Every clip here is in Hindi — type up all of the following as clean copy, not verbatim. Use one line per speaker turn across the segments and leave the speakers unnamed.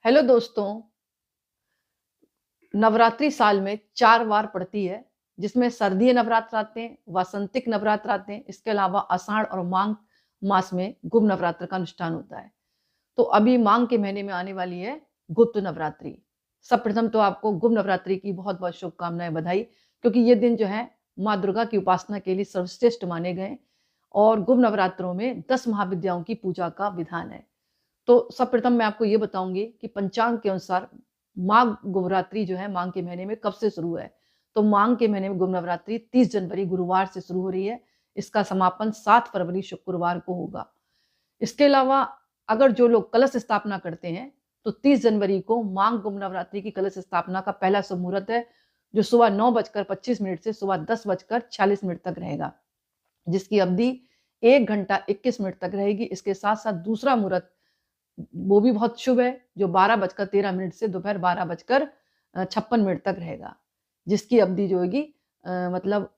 हेलो दोस्तों, नवरात्रि साल में 4 बार पड़ती है, जिसमें सर्दीय नवरात्र आते हैं, वासंतिक नवरात्र आते हैं, इसके अलावा आषाढ़ और माघ मास में गुप्त नवरात्र का अनुष्ठान होता है। तो अभी माघ के महीने में आने वाली है गुप्त नवरात्रि। सर्वप्रथम तो आपको गुप्त नवरात्रि की बहुत-बहुत शुभकामनाएँ, बधाई, क्योंकि ये दिन जो है माँ दुर्गा की उपासना के लिए सर्वश्रेष्ठ माने गए और गुप्त नवरात्रों में 10 महाविद्याओं की पूजा का विधान है। तो सर्वप्रथम मैं आपको ये बताऊँगी कि पंचांग के अनुसार माघ गुरुरात्रि जो है माघ के महीने में कब से शुरू है। तो माघ के महीने में गुरु नवरात्रि 30 जनवरी गुरुवार से शुरू हो रही है। इसका समापन 7 फरवरी शुक्रवार को होगा। इसके अलावा अगर जो लोग कलश स्थापना करते हैं, तो 30 जनवरी को माघ गुप्त नवरात्रि की कलश स्थापना का पहला शुभ मुहूर्त है, जो सुबह 9:25 से सुबह 10:46 तक रहेगा, जिसकी अवधि 1 घंटा 21 मिनट तक रहेगी। इसके साथ-साथ दूसरा मुहूर्त वो भी बहुत शुभ है, जो 12:13 से दोपहर 12:56 तक रहेगा, जिसकी अवधि जो होगी मतलब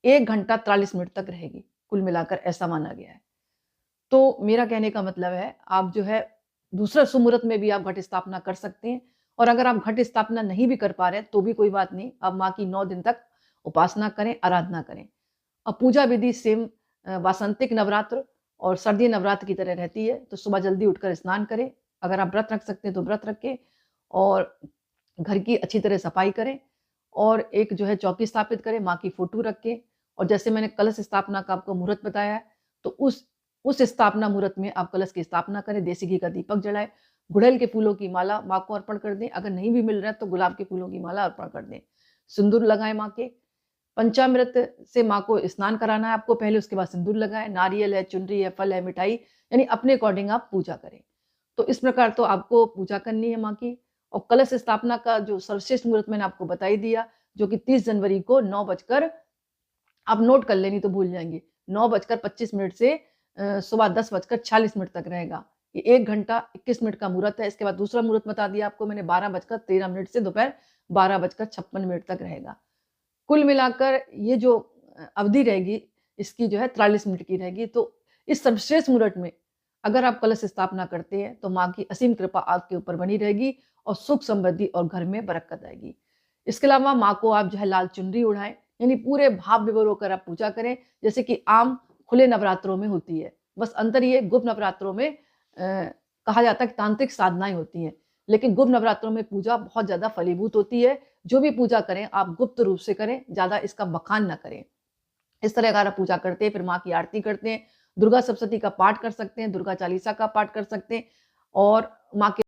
1 घंटा 43 मिनट तक रहेगी। कुल मिलाकर ऐसा माना गया है। तो मेरा कहने का मतलब है, आप जो है दूसरा शुभ मुहूर्त में भी आप घट स्थापना कर सकते हैं और अगर आप घट स्थापना नहीं भी कर पा रहे हैं, तो भी कोई बात नहीं। आप माँ की 9 दिन तक उपासना करें, आराधना करें। और पूजा विधि सेम वासंतिक नवरात्र और सर्दी नवरात्र की तरह रहती है। तो सुबह जल्दी उठकर स्नान करें, अगर आप व्रत रख सकते हैं तो व्रत रखें और घर की अच्छी तरह सफाई करें और एक जो है चौकी स्थापित करें, माँ की फोटो रखें और जैसे मैंने कलश स्थापना का आपको मुहूर्त बताया है, तो उस स्थापना मुहूर्त में आप कलश की स्थापना करें, देसी घी का दीपक जलाएं, गुड़हल के फूलों की माला माँ को अर्पण कर दें। अगर नहीं भी मिल रहा है तो गुलाब के फूलों की माला अर्पण कर दें। सिंदूर लगाएं माँ के। पंचामृत से माँ को स्नान कराना है आपको पहले, उसके बाद सिंदूर लगाएं। नारियल है, चुनरी है, फल है, मिठाई, यानी अपने अकॉर्डिंग आप पूजा करें। तो इस प्रकार तो आपको पूजा करनी है माँ की। और कलश स्थापना का जो सर्वश्रेष्ठ मुहूर्त मैंने आपको बता ही दिया, जो कि 30 जनवरी को 9 बजकर, आप नोट कर लेनी तो भूल जाएंगे, 9:25 से सुबह 10:46 तक रहेगा। ये 1 घंटा 21 मिनट का मुहूर्त है। इसके बाद दूसरा मुहूर्त बता दिया आपको मैंने, 12:13 से दोपहर 12:56 तक रहेगा। कुल मिलाकर ये जो अवधि रहेगी, इसकी जो है 43 मिनट की रहेगी। तो इस सर्वश्रेष्ठ मुहूर्त में अगर आप कलश स्थापना करते हैं, तो माँ की असीम कृपा आपके ऊपर बनी रहेगी और सुख समृद्धि और घर में बरकत आएगी। इसके अलावा माँ को आप जो है लाल चुनरी उड़ाएं, यानी पूरे भाव विभोर होकर आप पूजा करें, जैसे कि आम खुले नवरात्रों में होती है। बस अंतर ये गुप्त नवरात्रों में कहा जाता है कि तांत्रिक साधनाएं होती हैं, लेकिन गुप्त नवरात्रों में पूजा बहुत ज्यादा फलीभूत होती है। जो भी पूजा करें आप गुप्त रूप से करें, ज्यादा इसका बखान ना करें। इस तरह अगर आप पूजा करते हैं, फिर माँ की आरती करते हैं, दुर्गा सप्तशती का पाठ कर सकते हैं, दुर्गा चालीसा का पाठ कर सकते हैं और माँ के